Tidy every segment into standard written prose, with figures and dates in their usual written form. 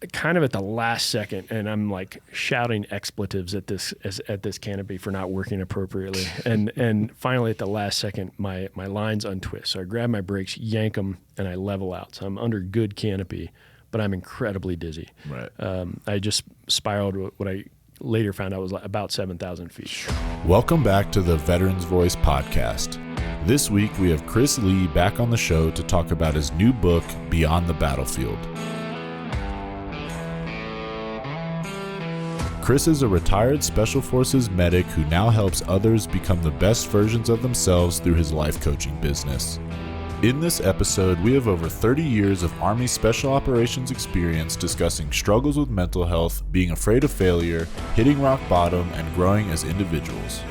kind of at the last second, and I'm like shouting expletives at this canopy for not working appropriately. And finally at the last second, my lines untwist. So I grab my brakes, yank them, and I level out. So I'm under good canopy, but I'm incredibly dizzy. Right. I just spiraled what I later found out was about 7,000 feet. Welcome back to the Veterans Voice podcast. This week we have Chris Lee back on the show to talk about his new book, Beyond the Battlefield. Chris is a retired Special Forces medic who now helps others become the best versions of themselves through his life coaching business. In this episode, we have over 30 years of Army Special Operations experience discussing struggles with mental health, being afraid of failure, hitting rock bottom, and growing as individuals.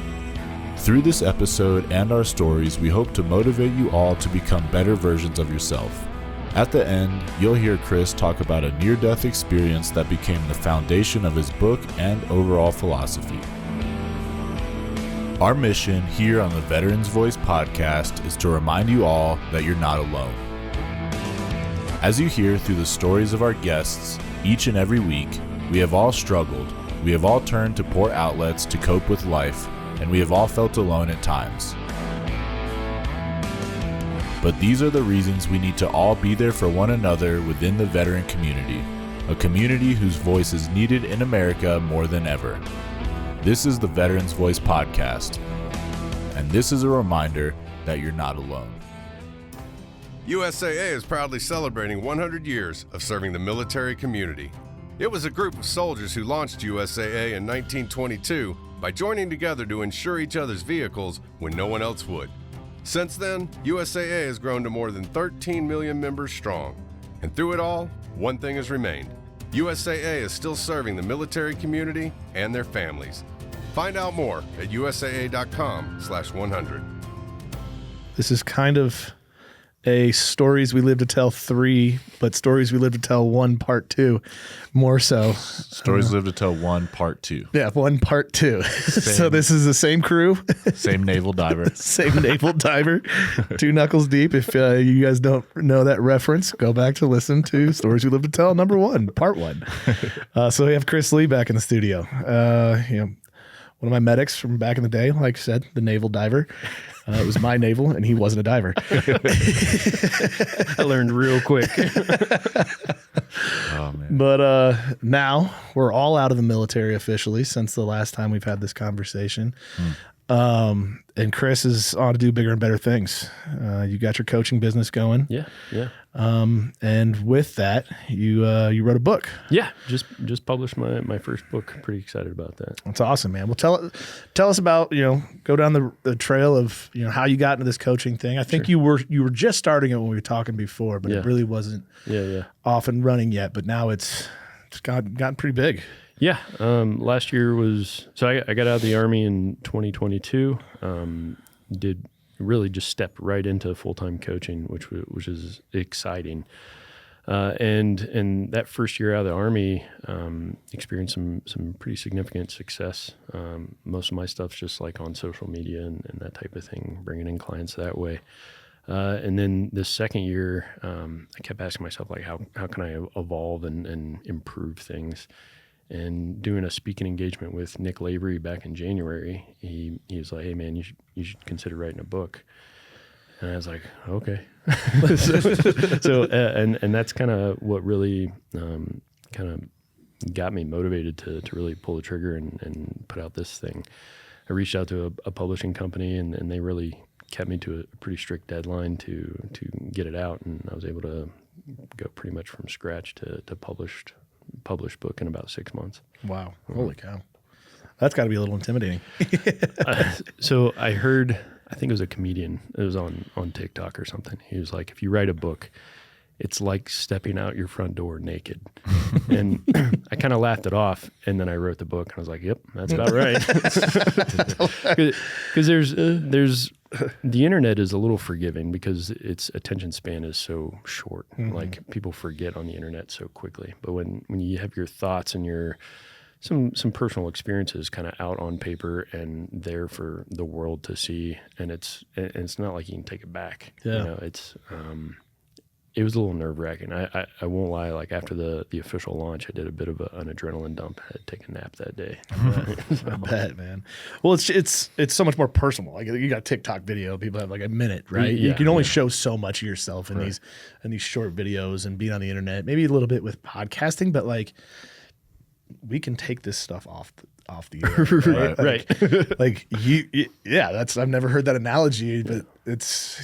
Through this episode and our stories, we hope to motivate you all to become better versions of yourself. At the end, you'll hear Chris talk about a near-death experience that became the foundation of his book and overall philosophy. Our mission here on the Veterans Voice podcast is to remind you all that you're not alone. As you hear through the stories of our guests, each and every week, we have all struggled, we have all turned to poor outlets to cope with life, and we have all felt alone at times. But these are the reasons we need to all be there for one another within the veteran community, a community whose voice is needed in America more than ever. This is the Veterans Voice podcast, and this is a reminder that you're not alone. USAA is proudly celebrating 100 years of serving the military community. It was a group of soldiers who launched USAA in 1922 by joining together to insure each other's vehicles when no one else would. Since then, USAA has grown to more than 13 million members strong. And through it all, one thing has remained. USAA is still serving the military community and their families. Find out more at usaa.com/100. This is kind of a Stories We Live to Tell 3, but Stories We Live to Tell 1 Part 2, more so. Stories Live to Tell 1 Part 2. Yeah, 1 Part 2. So this is the same crew. Same naval diver. Same naval diver. 2 knuckles deep. If you guys don't know that reference, go back to listen to Stories We Live to Tell number 1, Part 1. So we have Chris Lee back in the studio. One of my medics from back in the day, like I said, the naval diver. It was my naval, and he wasn't a diver. I learned real quick. Oh, man. But now we're all out of the military officially since the last time we've had this conversation. And Chris is on to do bigger and better things. You got your coaching business going. Yeah. And with that, you wrote a book. Yeah, just published my first book. Pretty excited about that. That's awesome, man. Well, tell us about, go down the trail of, how you got into this coaching thing. I think you were just starting it when we were talking before, but it really wasn't off and running yet. But now it's gotten pretty big. Yeah. Last year I got out of the Army in 2022. Just stepped right into full-time coaching, which is exciting. And that first year out of the Army, experienced some pretty significant success. Most of my stuff's just like on social media and that type of thing, bringing in clients that way. And then the second year, I kept asking myself, like, how can I evolve and improve things? And doing a speaking engagement with Nick Lavery back in January, he was like, "Hey man, you should consider writing a book." And I was like, "Okay." And that's kind of what really kind of got me motivated to really pull the trigger and put out this thing. I reached out to a publishing company, and they really kept me to a pretty strict deadline to get it out, and I was able to go pretty much from scratch to published book in about 6 months. Wow. Holy cow. That's got to be a little intimidating. So I heard, I think it was a comedian, it was on TikTok or something. He was like, if you write a book, it's like stepping out your front door naked. And I kind of laughed it off, and then I wrote the book, and I was like, yep, that's about right. Because there's the internet is a little forgiving because its attention span is so short. Mm-hmm. Like, people forget on the internet so quickly. But when you have your thoughts and your some personal experiences kind of out on paper and there for the world to see, and it's not like you can take it back. Yeah. It's it was a little nerve wracking. I won't lie. Like after the official launch, I did a bit of an adrenaline dump. I had to take a nap that day. I bet, man. Well, it's so much more personal. Like you got TikTok video, people have like a minute, right? Yeah, you can only show so much of yourself in these short videos and being on the internet. Maybe a little bit with podcasting, but like we can take this stuff off the air, right? Like that's I've never heard that analogy, but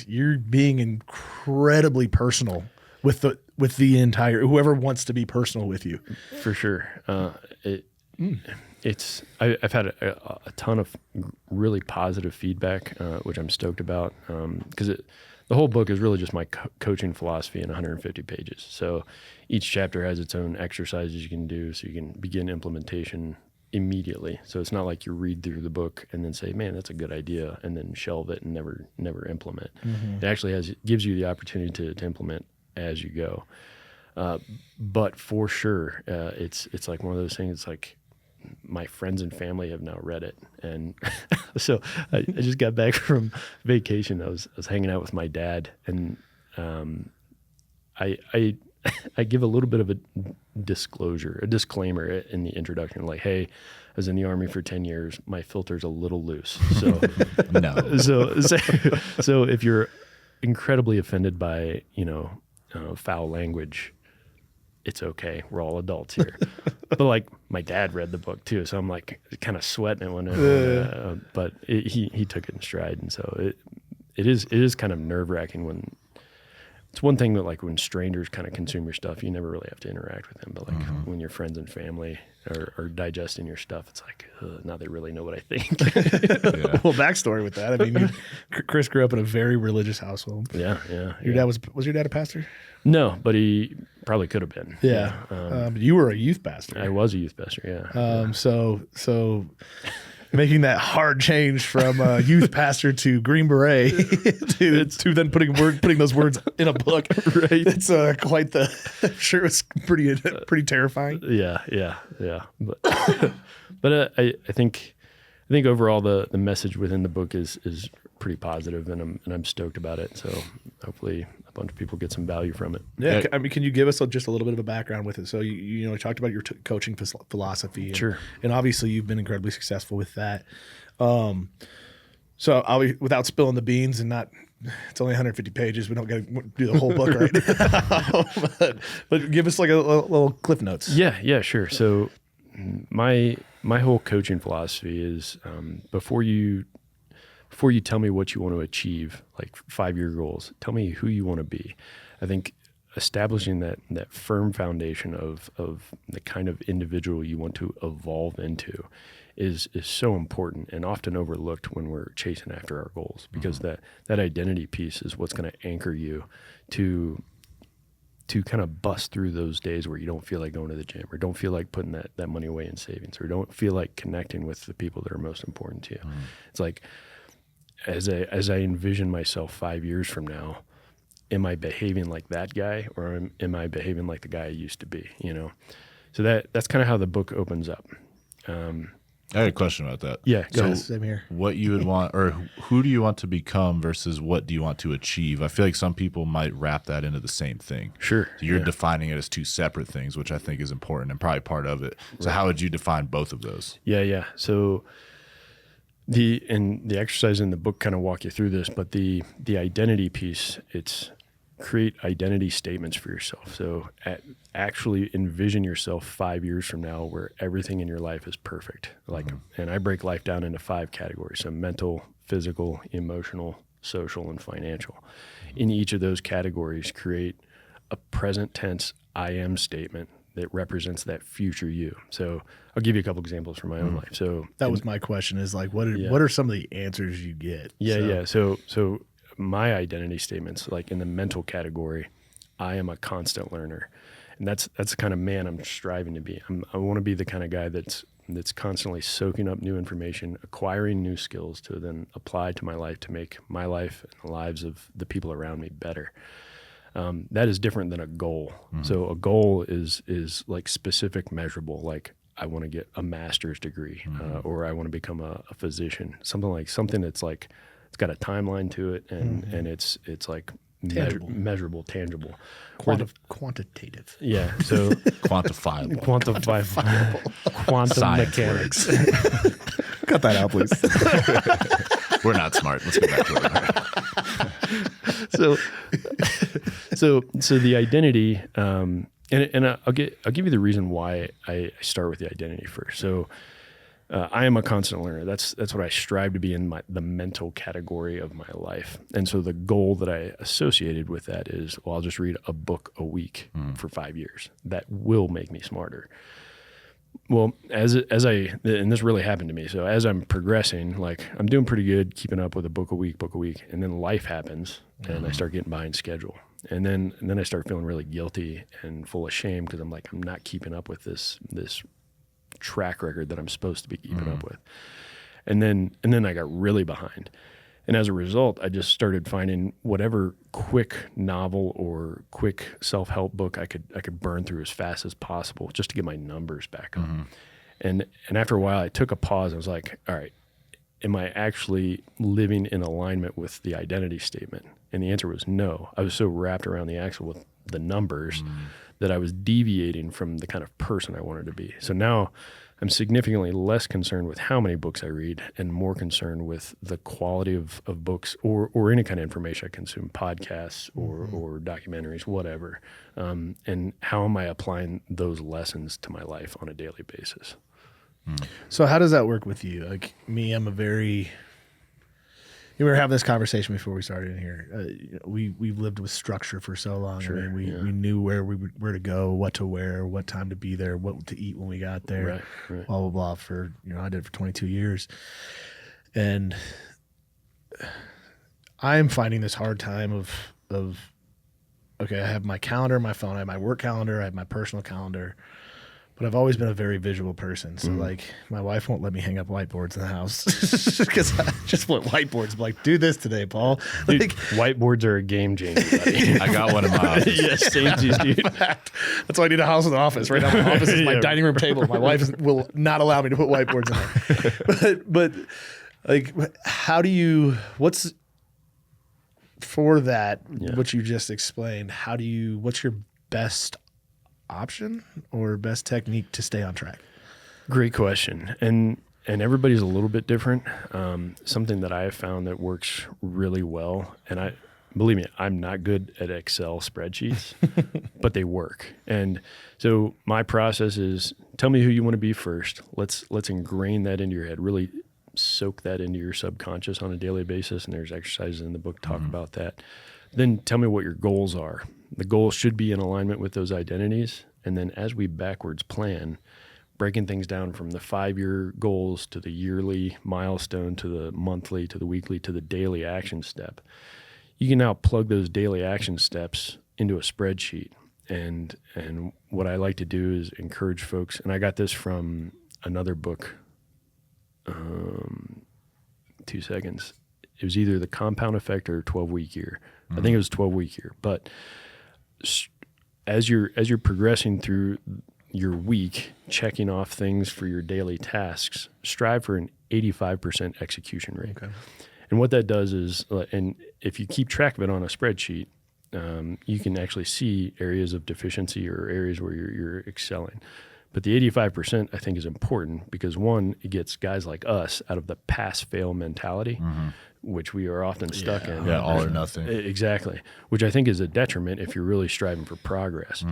you're being incredibly personal with the entire whoever wants to be personal with you. For sure. I've had a ton of really positive feedback, which I'm stoked about, because the whole book is really just my coaching philosophy in 150 pages. So each chapter has its own exercises you can do, so you can begin implementation immediately. So it's not like you read through the book and then say, man, that's a good idea, and then shelve it and never implement. It actually gives you the opportunity to implement as you go. But for sure, it's like one of those things. It's like my friends and family have now read it, and so I just got back from vacation. I was hanging out with my dad, and I give a little bit of a disclaimer in the introduction, like, hey, I was in the Army for 10 years. My filter's a little loose. So No. So if you're incredibly offended by, foul language, it's okay. We're all adults here. But like my dad read the book too, so I'm like kind of sweating it when but he took it in stride. And so it is kind of nerve wracking when it's one thing that like when strangers kind of consume your stuff, you never really have to interact with them. But like when your friends and family are digesting your stuff, it's like, now they really know what I think. Well, backstory with that. I mean, Chris grew up in a very religious household. Yeah. Your dad was your dad a pastor? No, but he probably could have been. Yeah. You were a youth pastor. I was a youth pastor. Yeah. So making that hard change from youth pastor to Green Beret to then putting those words in a book. Right. It's quite the. I'm sure it was pretty terrifying. Yeah. But I think overall the message within the book is pretty positive, and I'm stoked about it. So hopefully a bunch of people get some value from it. Yeah. I mean, can you give us just a little bit of a background with it? So you talked about your coaching philosophy. Sure. And obviously you've been incredibly successful with that. So without spilling the beans and not, it's only 150 pages. We don't got to do the whole book right now. but give us like a little cliff notes. Yeah, sure. So my whole coaching philosophy is before you tell me what you want to achieve, like 5-year goals, tell me who you want to be. I think establishing that firm foundation of the kind of individual you want to evolve into is so important and often overlooked when we're chasing after our goals, because that identity piece is what's going to anchor you to kind of bust through those days where you don't feel like going to the gym, or don't feel like putting that money away in savings, or don't feel like connecting with the people that are most important to you. It's like, as I envision myself 5 years from now, am I behaving like that guy, or am I behaving like the guy I used to be? So that's kind of how the book opens up. I had a question about that. Yeah, go ahead. Same here. What you would want, or who do you want to become versus what do you want to achieve? I feel like some people might wrap that into the same thing. Sure. So you're defining it as two separate things, which I think is important and probably part of it. So how would you define both of those? Yeah. So the exercise in the book kind of walk you through this, but the identity piece, it's create identity statements for yourself. So actually envision yourself 5 years from now where everything in your life is perfect. And I break life down into 5 categories. So mental, physical, emotional, social, and financial. In each of those categories, create a present tense I am statement that represents that future you. So I'll give you a couple examples from my own life. So that was my question, is like, what are some of the answers you get? So my identity statements, like in the mental category, I am a constant learner. And that's the kind of man I'm striving to be. I want to be the kind of guy that's constantly soaking up new information, acquiring new skills to then apply to my life to make my life and the lives of the people around me better. That is different than a goal. So a goal is like specific, measurable, like I want to get a master's degree, or I want to become a physician, something that's like, it's got a timeline to it, and it's like measurable, tangible. Quantitative. Yeah. So Quantifiable. quantum Science mechanics. Cut that out, please. We're not smart. Let's go back to it. So the identity, and I'll give you the reason why I start with the identity first. So I am a constant learner. That's what I strive to be in the mental category of my life. And so the goal that I associated with that is, well, I'll just read a book a week for 5 years. That will make me smarter. Well, and this really happened to me. So as I'm progressing, like I'm doing pretty good, keeping up with a book a week, and then life happens and I start getting behind schedule. And then I start feeling really guilty and full of shame because I'm not keeping up with this track record that I'm supposed to be keeping up with. And then I got really behind. And as a result, I just started finding whatever quick novel or quick self-help book I could burn through as fast as possible just to get my numbers back up. And after a while, I took a pause. I was like, all right, am I actually living in alignment with the identity statement? And the answer was no. I was so wrapped around the axle with the numbers that I was deviating from the kind of person I wanted to be. So now I'm significantly less concerned with how many books I read and more concerned with the quality of books or any kind of information I consume, podcasts or documentaries, whatever. And how am I applying those lessons to my life on a daily basis? So how does that work with you? Like me, I'm a very... We were having this conversation before we started in here. We've lived with structure for so long. Sure, I mean, we knew where to go, what to wear, what time to be there, what to eat when we got there, right. blah, blah, blah. I did it for 22 years. And I'm finding this hard time of, okay, I have my calendar, my phone, I have my work calendar, I have my personal calendar. But I've always been a very visual person. So like my wife won't let me hang up whiteboards in the house because I just want whiteboards. I'm like, do this today, Paul. Dude, Like, whiteboards are a game changer, buddy. I got one in my office. Yes, same to you, dude. that's why I need a house with an office. Right now, my office is my Yeah. dining room table. My wife will not allow me to put whiteboards in there. But like, how do you, what's for that, what you just explained, what's your best option or best technique to stay on track? Great question. And everybody's a little bit different. Something that I have found that works really well, and believe me, I'm not good at Excel spreadsheets, but they work. And so my process is tell me who you want to be first. Let's ingrain that into your head, really soak that into your subconscious on a daily basis. And there's exercises in the book talk about that. Then tell me what your goals are. The goals should be in alignment with those identities. And then as we backwards plan, breaking things down from the 5-year goals to the yearly milestone, to the monthly, to the weekly, to the daily action step, you can now plug those daily action steps into a spreadsheet. And what I like to do is encourage folks, and I got this from another book, 2 seconds. It was either The Compound Effect or 12-Week Year. I think it was 12-week year. But as you're progressing through your week, checking off things for your daily tasks, strive for an 85% execution rate. Okay. And what that does is, and if you keep track of it on a spreadsheet, you can actually see areas of deficiency or areas where you're excelling. But the 85% I think is important because one, it gets guys like us out of the pass-fail mentality, which we are often stuck in. Yeah, all or nothing. Exactly. Which I think is a detriment if you're really striving for progress.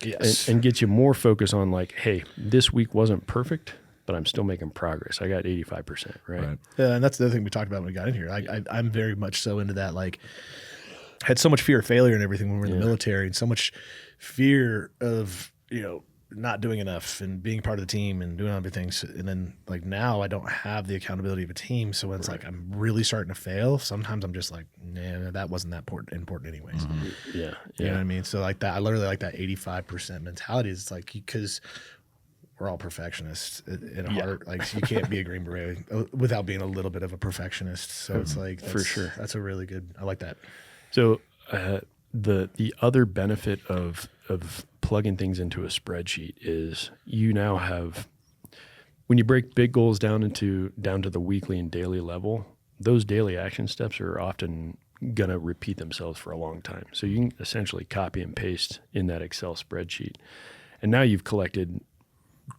Yes. And gets you more focus on like, hey, this week wasn't perfect, but I'm still making progress. I got 85%, right? And that's the other thing we talked about when we got in here. I'm very much so into that. Like, had so much fear of failure and everything when we were in the military, and so much fear of, not doing enough and being part of the team and doing everything. And then like now I don't have the accountability of a team. So when it's like I'm really starting to fail, sometimes I'm just like, nah, that wasn't that important anyways. Yeah. You know what I mean? So like that, I literally like that 85% mentality. It's like, because we're all perfectionists in heart. Like you can't be a Green Beret without being a little bit of a perfectionist. So it's like, for sure. That's a really good, I like that. So the other benefit of plugging things into a spreadsheet is you now have, when you break big goals down to the weekly and daily level, those daily action steps are often going to repeat themselves for a long time. So you can essentially copy and paste in that Excel spreadsheet. And now you've collected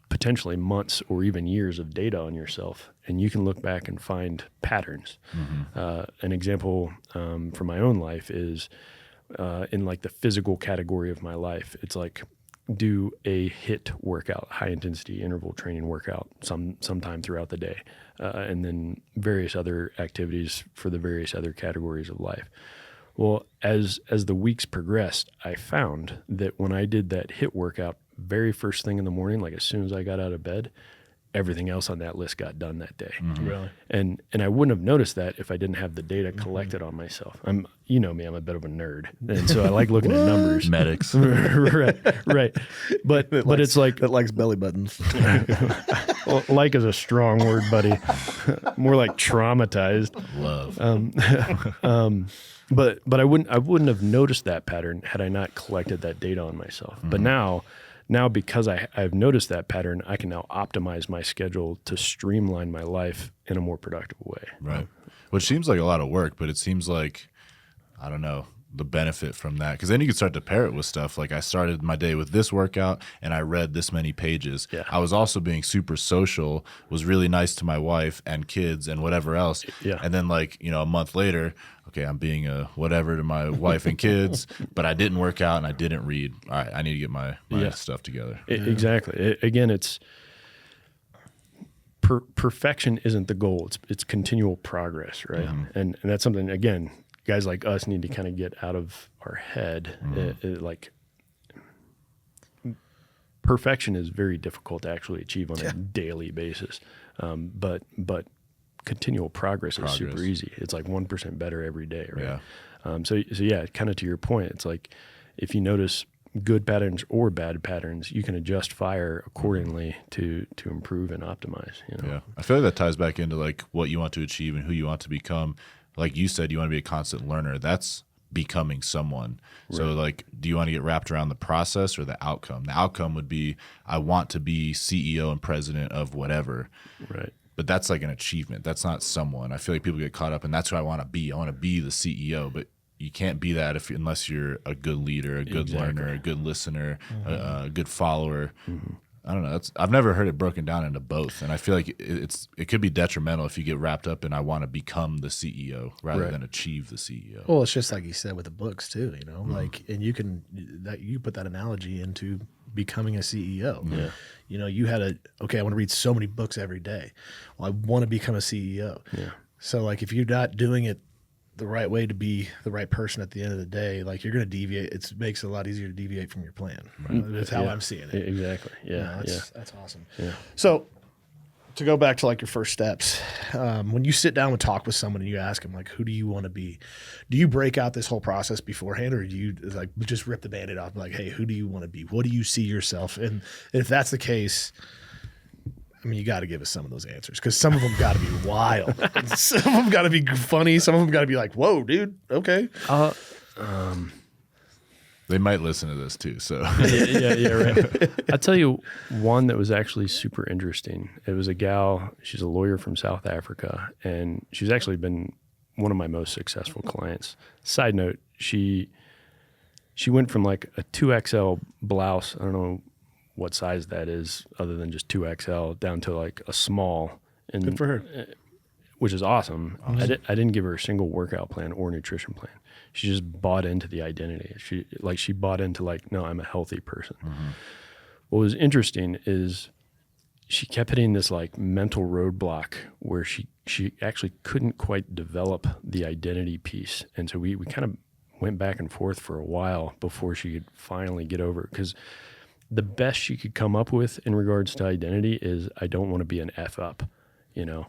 potentially months or even years of data on yourself, and you can look back and find patterns. An example from my own life is in like the physical category of my life. It's like do a HIIT workout, high intensity interval training workout sometime throughout the day, and then various other activities for the various other categories of life. Well, as the weeks progressed, I found that when I did that HIIT workout very first thing in the morning, like as soon as I got out of bed, everything else on that list got done that day. Really? And I wouldn't have noticed that if I didn't have the data collected on myself. You know me, I'm a bit of a nerd. And so I like looking at numbers. Medics. right. But it's like That likes belly buttons. well, like is a strong word, buddy. More like traumatized. Love. But I wouldn't have noticed that pattern had I not collected that data on myself. But now because I've noticed that pattern, I can now optimize my schedule to streamline my life in a more productive way. Right. Which seems like a lot of work, but it seems like, I don't know, the benefit from that. Because then you can start to pair it with stuff. Like I started my day with this workout and I read this many pages. Yeah. I was also being super social, was really nice to my wife and kids and whatever else. Yeah. And then like, a month later, okay, I'm being a whatever to my wife and kids, but I didn't work out and I didn't read. All right, I need to get my stuff together. Exactly. Again, it's perfection isn't the goal. It's continual progress, right? And that's something, again, guys like us need to kind of get out of our head. Like perfection is very difficult to actually achieve on a daily basis. But continual progress is super easy. It's like 1% better every day, right? Yeah. So yeah, kind of to your point, it's like if you notice good patterns or bad patterns, you can adjust fire accordingly to improve and optimize. Yeah. I feel like that ties back into like what you want to achieve and who you want to become. Like you said, you want to be a constant learner. That's becoming someone. Right. So like, do you want to get wrapped around the process or the outcome? The outcome would be, I want to be CEO and president of whatever. Right. But that's like an achievement. That's not someone. I feel like people get caught up, and that's who I want to be. I want to be the CEO, but you can't be that unless you're a good leader, a good learner, a good listener, a good follower. I don't know. I've never heard it broken down into both, and I feel like it could be detrimental if you get wrapped up in I want to become the CEO rather than achieve the CEO. Well, it's just like you said with the books too, like, and you put that analogy into becoming a CEO. Yeah. You had I want to read so many books every day. Well, I want to become a CEO. Yeah. So like if you're not doing it the right way to be the right person at the end of the day, like you're going to deviate. It makes it a lot easier to deviate from your plan. Right? That's how I'm seeing it. Exactly. Yeah. That's awesome. Yeah. So to go back to like your first steps, when you sit down and talk with someone and you ask them like, who do you want to be? Do you break out this whole process beforehand, or do you like just rip the Band-Aid off and like, hey, who do you want to be? What do you see yourself? And if that's the case, I mean, you got to give us some of those answers, because some of them got to be wild. Some of them got to be funny. Some of them got to be like, whoa, dude. Okay. They might listen to this too. So yeah, right. I'll tell you one that was actually super interesting. It was a gal. She's a lawyer from South Africa, and she's actually been one of my most successful clients. Side note, she went from like a 2XL blouse, I don't know what size that is other than just 2XL, down to like a small. And good for her. Which is awesome. I didn't give her a single workout plan or nutrition plan. She just bought into the identity. She bought into like, no, I'm a healthy person. What was interesting is she kept hitting this like mental roadblock where she actually couldn't quite develop the identity piece. And so we kind of went back and forth for a while before she could finally get over it. Because the best she could come up with in regards to identity is, I don't want to be an F up, Yeah.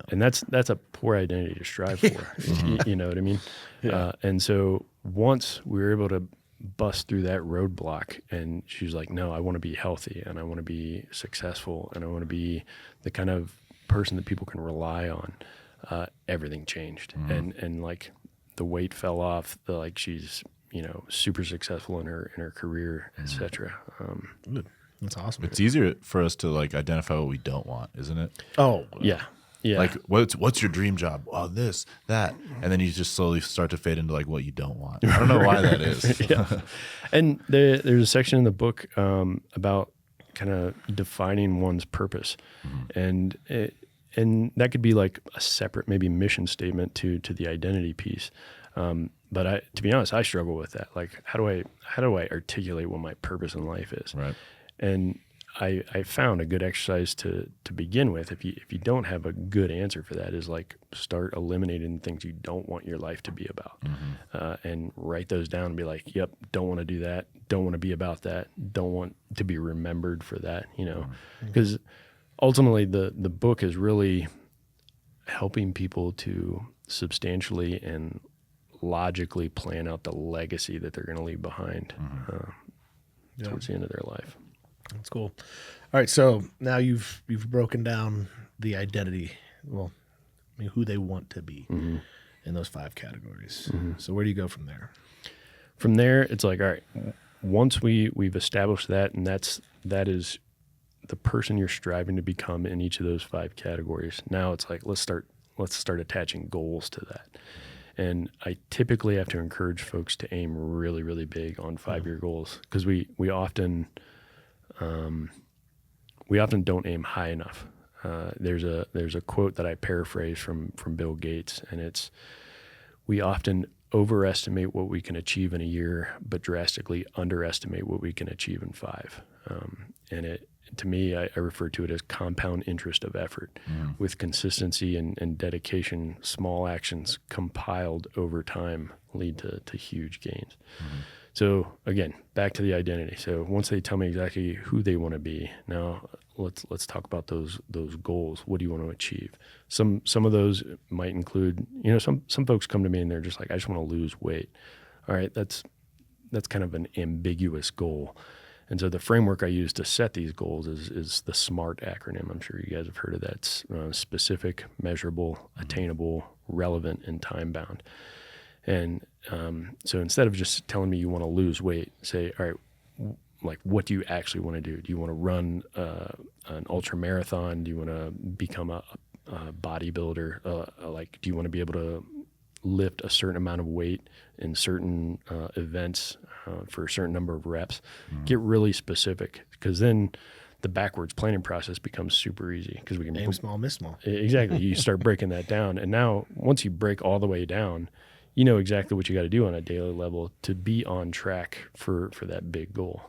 And that's a poor identity to strive for. You know what I mean? Yeah. And so once we were able to bust through that roadblock, and she was like, no, I want to be healthy, and I want to be successful, and I want to be the kind of person that people can rely on, everything changed. And like the weight fell off, she's, super successful in her career, et cetera. That's awesome. It's easier for us to like identify what we don't want, isn't it? Oh, yeah. Yeah. Like what's your dream job? Oh, this, that. And then you just slowly start to fade into like what you don't want. I don't know why that is. Yeah. And there's a section in the book about kind of defining one's purpose. And that could be like a separate maybe mission statement to the identity piece. But to be honest, I struggle with that. Like, how do I articulate what my purpose in life is? Right. And I found a good exercise to begin with. If you don't have a good answer for that, is like start eliminating the things you don't want your life to be about, and write those down and be like, yep, don't want to do that, don't want to be about that, don't want to be remembered for that, because ultimately the book is really helping people to substantially and logically plan out the legacy that they're going to leave behind towards the end of their life. That's cool. All right, so now you've broken down the identity. Well, I mean, who they want to be in those 5 categories. So where do you go from there? From there, it's like, all right, once we've established that, and that is the person you're striving to become in each of those 5 categories. Now it's like let's start attaching goals to that. And I typically have to encourage folks to aim really, really big on 5-year goals, because we often don't aim high enough. There's a quote that I paraphrase from Bill Gates, and it's, we often overestimate what we can achieve in a year, but drastically underestimate what we can achieve in 5. And to me, I refer to it as compound interest of effort. With consistency and dedication, small actions compiled over time lead to huge gains. So again, back to the identity. So once they tell me exactly who they want to be, now let's talk about those goals. What do you want to achieve? Some of those might include, some folks come to me and they're just like, I just want to lose weight. All right, that's kind of an ambiguous goal. And so the framework I use to set these goals is the SMART acronym. I'm sure you guys have heard of that. It's specific, measurable, attainable, relevant, and time-bound. And so instead of just telling me you want to lose weight, say, all right, like, what do you actually want to do? Do you want to run an ultra marathon? Do you want to become a bodybuilder? Do you want to be able to lift a certain amount of weight in certain events for a certain number of reps? Get really specific, because then the backwards planning process becomes super easy, because we can aim small, miss small. Exactly. You start breaking that down, and now once you break all the way down, you know exactly what you got to do on a daily level to be on track for that big goal.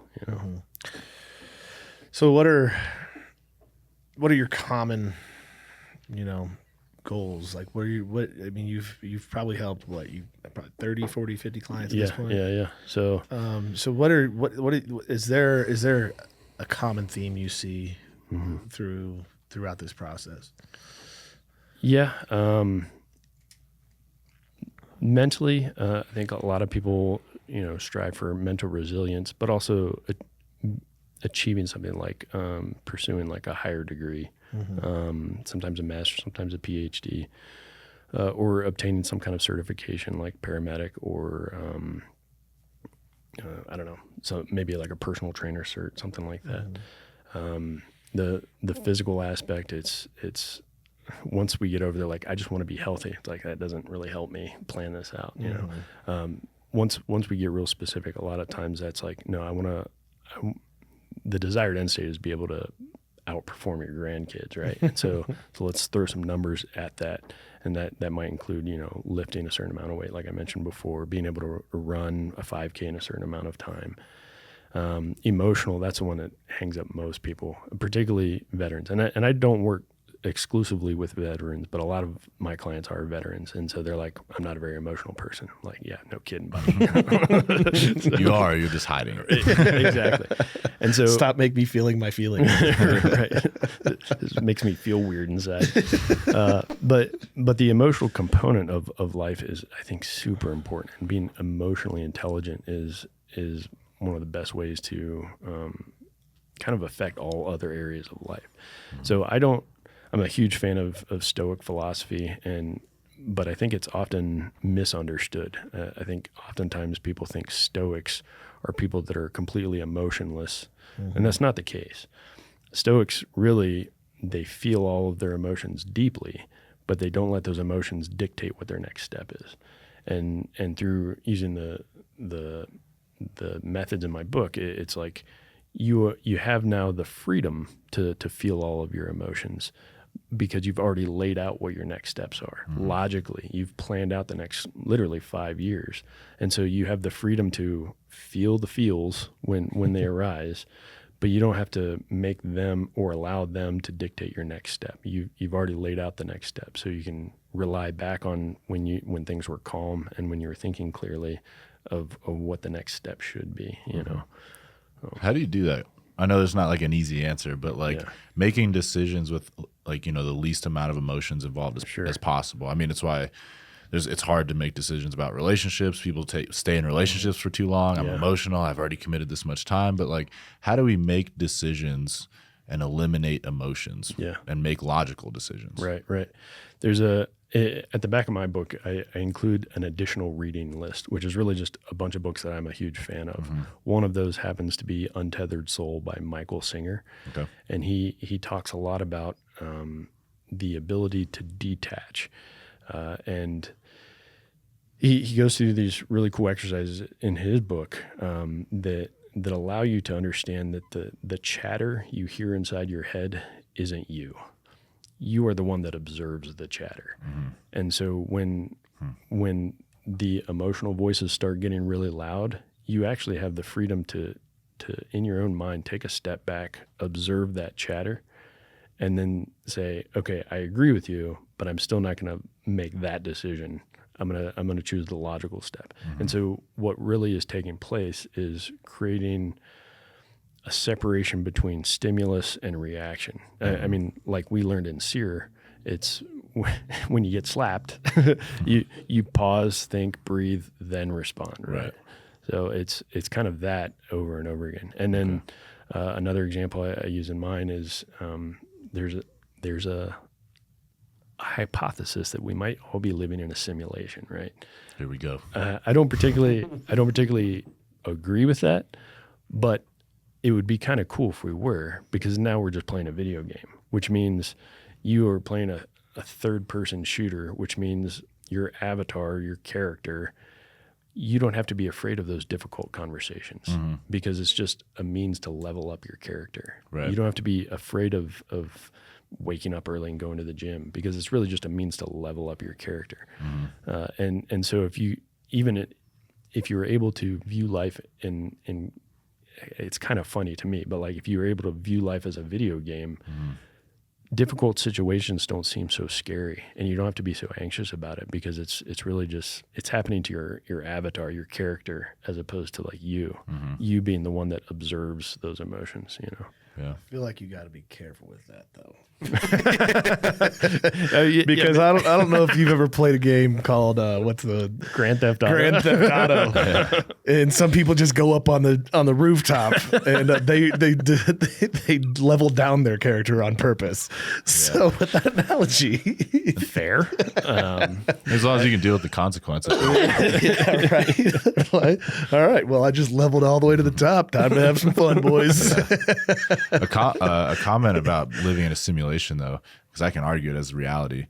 So what are your common, goals? Like, you've probably helped probably 30, 40, 50 clients at this point? Yeah. So is there a common theme you see throughout this process? Yeah. Mentally, I think a lot of people, strive for mental resilience, but also achieving something like pursuing like a higher degree, sometimes a master's, sometimes a PhD, or obtaining some kind of certification like paramedic, or I don't know, so maybe like a personal trainer cert, something like that. The physical aspect, it's once we get over there, like, I just want to be healthy. It's like, that doesn't really help me plan this out, Once we get real specific, a lot of times that's like, no, the desired end state is be able to outperform your grandkids, right? And so let's throw some numbers at that. And that might include, lifting a certain amount of weight, like I mentioned before, being able to run a 5K in a certain amount of time. Emotional, that's the one that hangs up most people, particularly veterans. And I don't work exclusively with veterans, but a lot of my clients are veterans, and so they're like, I'm not a very emotional person. I'm like, yeah, no kidding, buddy. You're just hiding. Exactly. And so stop making me feeling my feelings. Right. It makes me feel weird inside. But the emotional component of life is, I think, super important, and being emotionally intelligent is one of the best ways to kind of affect all other areas of life. So I'm a huge fan of Stoic philosophy, but I think it's often misunderstood. I think oftentimes people think Stoics are people that are completely emotionless, and that's not the case. Stoics really, they feel all of their emotions deeply, but they don't let those emotions dictate what their next step is. And through using the methods in my book, it's like you have now the freedom to feel all of your emotions, because you've already laid out what your next steps are. Logically, you've planned out the next literally 5 years. And so you have the freedom to feel the feels when they arise, but you don't have to make them or allow them to dictate your next step. You've already laid out the next step, so you can rely back on when things were calm and when you were thinking clearly of what the next step should be, you know. How do you do that? I know there's not like an easy answer, but like making decisions with like, you know, the least amount of emotions involved as possible. I mean, it's why it's hard to make decisions about relationships. People stay in relationships for too long. I'm emotional. I've already committed this much time. But like, how do we make decisions and eliminate emotions and make logical decisions? Right. There's at the back of my book, I include an additional reading list, which is really just a bunch of books that I'm a huge fan of. One of those happens to be Untethered Soul by Michael Singer. Okay. And he talks a lot about the ability to detach. And he goes through these really cool exercises in his book that allow you to understand that the chatter you hear inside your head isn't you. You are the one that observes the chatter. And so when the emotional voices start getting really loud, you actually have the freedom to in your own mind, take a step back, observe that chatter, and then say, okay, I agree with you, but I'm still not going to make that decision. I'm gonna choose the logical step. And so what really is taking place is creating a separation between stimulus and reaction. I mean, like we learned in SEER, it's when you get slapped, you pause, think, breathe, then respond, right? So it's kind of that over and over again. And then another example I use in mine is there's a hypothesis that we might all be living in a simulation, right? Here we go. I don't particularly agree with that, but it would be kind of cool if we were, because now we're just playing a video game, which means you are playing a third-person shooter, which means your avatar, your character, you don't have to be afraid of those difficult conversations because it's just a means to level up your character. Right. You don't have to be afraid of waking up early and going to the gym, because it's really just a means to level up your character. And so if you're able to view life in it's kind of funny to me, but like if you're able to view life as a video game, difficult situations don't seem so scary, and you don't have to be so anxious about it, because it's really just, it's happening to your avatar, your character, as opposed to like you being the one that observes those emotions, you know? Yeah. I feel like you got to be careful with that, though. Because I don't know if you've ever played a game called what's the Grand Theft Auto. Grand Theft Auto. And some people just go up on the rooftop and they level down their character on purpose. So with that analogy, fair. As long as you can deal with the consequences. Right. Like, all right. Well, I just leveled all the way to the top. Time to have some fun, boys. A comment about living in a simulation, though, because I can argue it as a reality.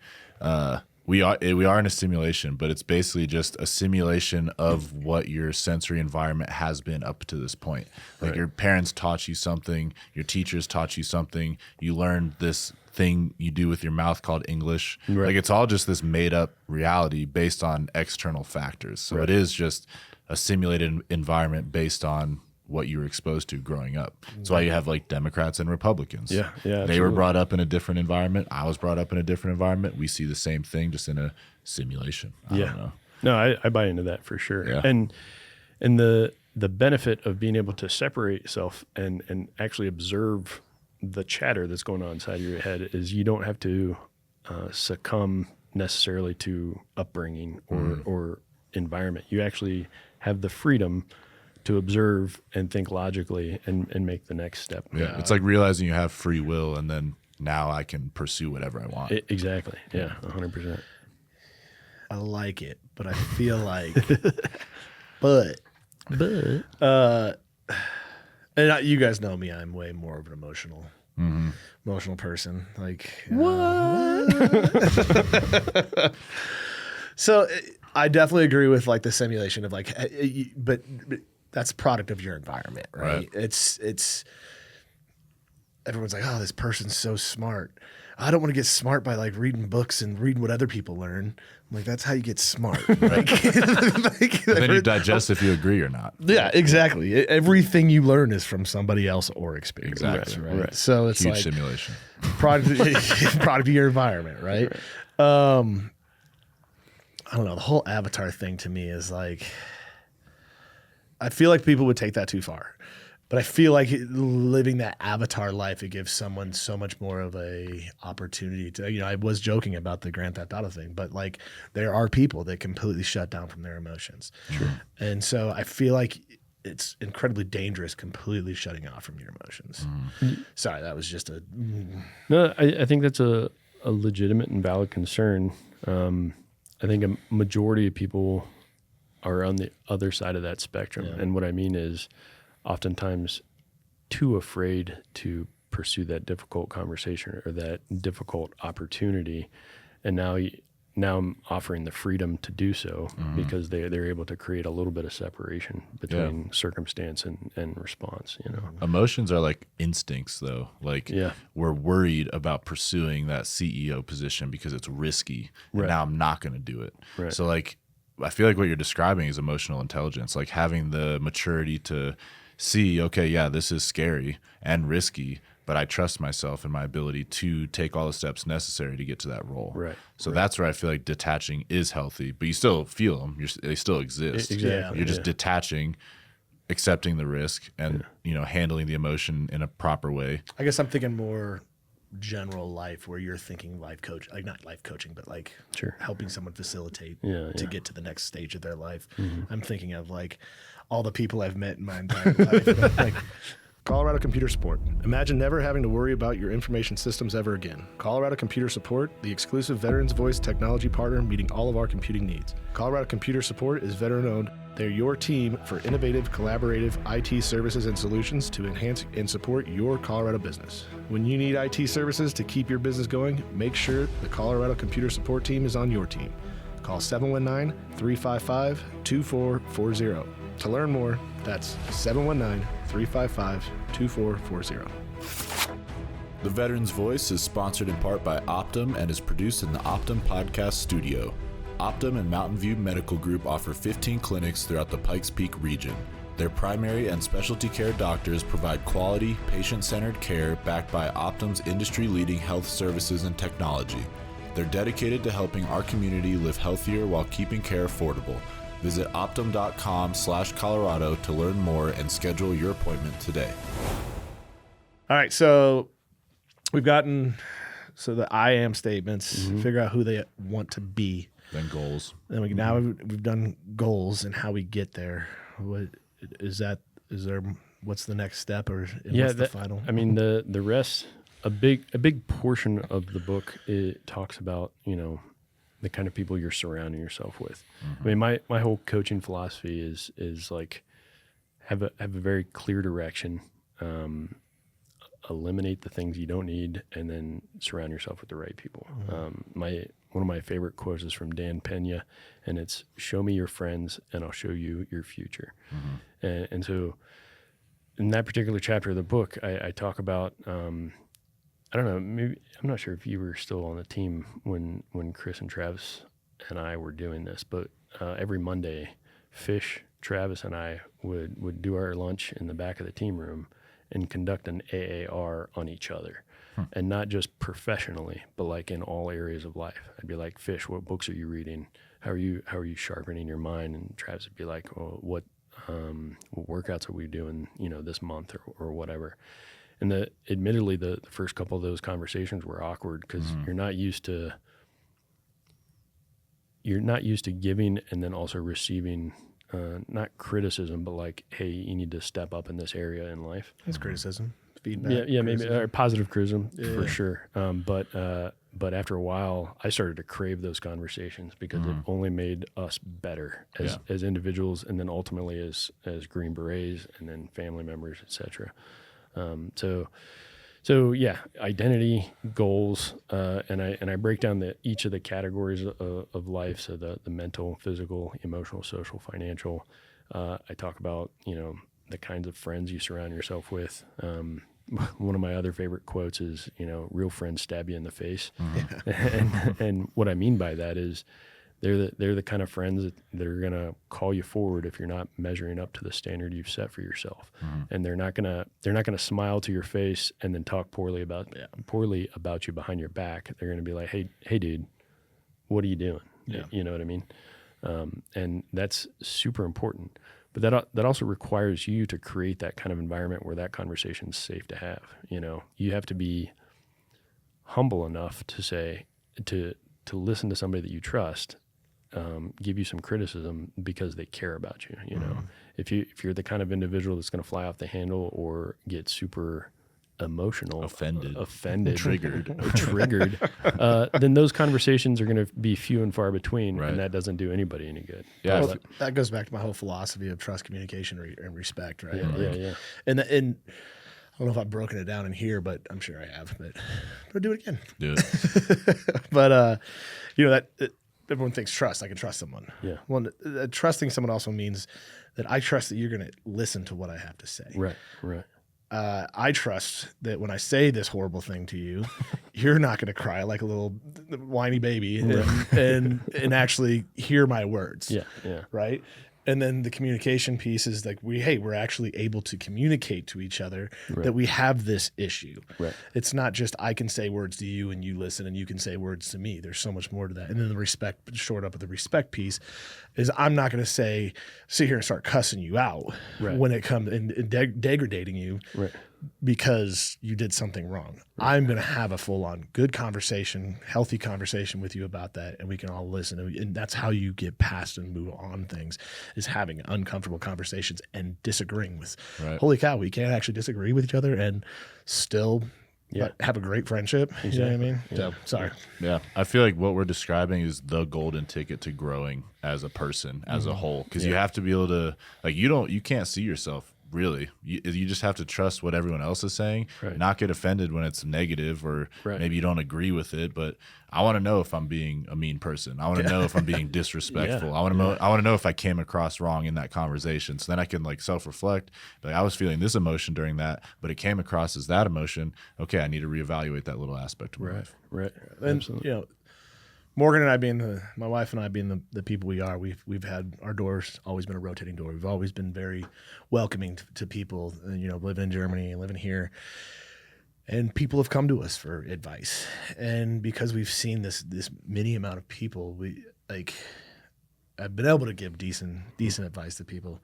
We are in a simulation, but it's basically just a simulation of what your sensory environment has been up to this point. Like your parents taught you something, your teachers taught you something, you learned this thing you do with your mouth called English. Like it's all just this made up reality based on external factors. So it is just a simulated environment based on what you were exposed to growing up. That's why you have like Democrats and Republicans. Yeah. They were brought up in a different environment. I was brought up in a different environment. We see the same thing, just in a simulation. I don't know. No, I buy into that for sure. Yeah. And the benefit of being able to separate yourself and actually observe the chatter that's going on inside your head is you don't have to succumb necessarily to upbringing or environment. You actually have the freedom to observe and think logically and make the next step. Yeah, it's like realizing you have free will, and then now I can pursue whatever I want. Exactly. Yeah, 100%. I like it, but I feel like, and you guys know me, I'm way more of an emotional emotional person. Like What? So I definitely agree with like the simulation of like, but that's a product of your environment, right? It's everyone's like, oh, this person's so smart. I don't want to get smart by like reading books and reading what other people learn. I'm like, that's how you get smart. Then you digest if you agree or not. Yeah, exactly. Everything you learn is from somebody else or experience. Exactly. Right. So it's Huge like simulation. product of your environment, right? I don't know. The whole avatar thing to me is like, I feel like people would take that too far. But I feel like living that avatar life, it gives someone so much more of a opportunity to, I was joking about the Grand Theft Auto thing, but like there are people that completely shut down from their emotions. Sure. And so I feel like it's incredibly dangerous completely shutting off from your emotions. Sorry, that was just a... No, I think that's a legitimate and valid concern. I think a majority of people are on the other side of that spectrum. Yeah. And what I mean is oftentimes too afraid to pursue that difficult conversation or that difficult opportunity. And now I'm offering the freedom to do so because they're able to create a little bit of separation between circumstance and response, Emotions are like instincts though. Like we're worried about pursuing that CEO position because it's risky. And now I'm not going to do it. Right. So like, I feel like what you're describing is emotional intelligence, like having the maturity to see, okay, yeah, this is scary and risky, but I trust myself and my ability to take all the steps necessary to get to that role. Right. So that's where I feel like detaching is healthy, but you still feel them. They still exist. Exactly. You're just detaching, accepting the risk, and handling the emotion in a proper way. I guess I'm thinking more general life where you're thinking life coach, like not life coaching, but like helping someone facilitate to get to the next stage of their life. I'm thinking of like all the people I've met in my entire life. Like Colorado Computer Support. Imagine never having to worry about your information systems ever again. Colorado Computer Support, the exclusive Veterans Voice technology partner meeting all of our computing needs. Colorado Computer Support is veteran-owned. They're your team for innovative, collaborative IT services and solutions to enhance and support your Colorado business. When you need IT services to keep your business going, make sure the Colorado Computer Support team is on your team. Call 719-355-2440. To learn more, that's 719-355-2440. The Veterans Voice is sponsored in part by Optum and is produced in the Optum Podcast Studio. Optum and Mountain View Medical Group offer 15 clinics throughout the Pikes Peak region. Their primary and specialty care doctors provide quality, patient-centered care backed by Optum's industry-leading health services and technology. They're dedicated to helping our community live healthier while keeping care affordable. Visit optum.com/Colorado to learn more and schedule your appointment today. All right, so we've gotten the I am statements, figure out who they want to be. Then goals. And now we've done goals and how we get there. What is that? Is there? What's the next step, or what's the final? I mean, the rest. A big portion of the book, it talks about the kind of people you're surrounding yourself with. I mean, my whole coaching philosophy is like have a very clear direction. Eliminate the things you don't need, and then surround yourself with the right people. One of my favorite quotes is from Dan Pena, and it's "Show me your friends, and I'll show you your future." And so, in that particular chapter of the book, I talk about I don't know, maybe I'm not sure if you were still on the team when Chris and Travis and I were doing this, but every Monday, Fish, Travis, and I would do our lunch in the back of the team room and conduct an AAR on each other. And not just professionally, but like in all areas of life. I'd be like, Fish, what books are you reading? How are you sharpening your mind? And Travis would be like, oh, what workouts are we doing, this month or whatever. And admittedly, the first couple of those conversations were awkward because you're not used to giving and then also receiving, not criticism, but like, hey, you need to step up in this area in life. That's criticism. Feedback. Yeah, maybe or positive criticism for sure. But after a while, I started to crave those conversations because it only made us better as individuals, and then ultimately as Green Berets, and then family members, etc. So So yeah, identity, goals, and I break down each of the categories of life. So the mental, physical, emotional, social, financial. I talk about, the kinds of friends you surround yourself with. One of my other favorite quotes is, real friends stab you in the face. And what I mean by that is they're the kind of friends that are going to call you forward if you're not measuring up to the standard you've set for yourself. And they're not going to smile to your face and then talk poorly about you behind your back. They're going to be like, hey dude, what are you doing? Yeah. You know what I mean? And that's super important. But that also requires you to create that kind of environment where that conversation is safe to have. You have to be humble enough to say, to listen to somebody that you trust, give you some criticism because they care about you. If you're the kind of individual that's going to fly off the handle or get super emotional, offended, triggered, then those conversations are going to be few and far between, and that doesn't do anybody any good. Yeah, well, that goes back to my whole philosophy of trust, communication, and respect, right? Yeah. And I don't know if I've broken it down in here, but I'm sure I have. But I'll do it again. Do it. But everyone thinks trust. I can trust someone. Yeah. Well, trusting someone also means that I trust that you're going to listen to what I have to say. Right. I trust that when I say this horrible thing to you, you're not going to cry like a little whiny baby and actually hear my words. Yeah. Right. And then the communication piece is like we're actually able to communicate to each other that we have this issue. Right. It's not just I can say words to you and you listen and you can say words to me. There's so much more to that. And then the respect, short up with the respect piece, is I'm not going to sit here and start cussing you out when it comes and degrading you. Right. Because you did something wrong. I'm going to have a full-on good conversation, healthy conversation with you about that, and we can all listen. And that's how you get past and move on things, is having uncomfortable conversations and disagreeing with, holy cow, we can't actually disagree with each other and still have a great friendship. Exactly. You know what I mean? Yeah. So, sorry. Yeah. I feel like what we're describing is the golden ticket to growing as a person, as a whole. Because you have to be able to, you can't see yourself. Really, you just have to trust what everyone else is saying, not get offended when it's negative or maybe you don't agree with it. But I want to know if I'm being a mean person. I want to know if I'm being disrespectful. I want to know if I came across wrong in that conversation. So then I can self-reflect. I was feeling this emotion during that, but it came across as that emotion. Okay, I need to reevaluate that little aspect of my life. Right. And Absolutely. Morgan and I my wife and I being the people we are, we've had our doors always been a rotating door. We've always been very welcoming to people, living in Germany and living here. And people have come to us for advice. And because we've seen this many amount of people, I've been able to give decent advice to people.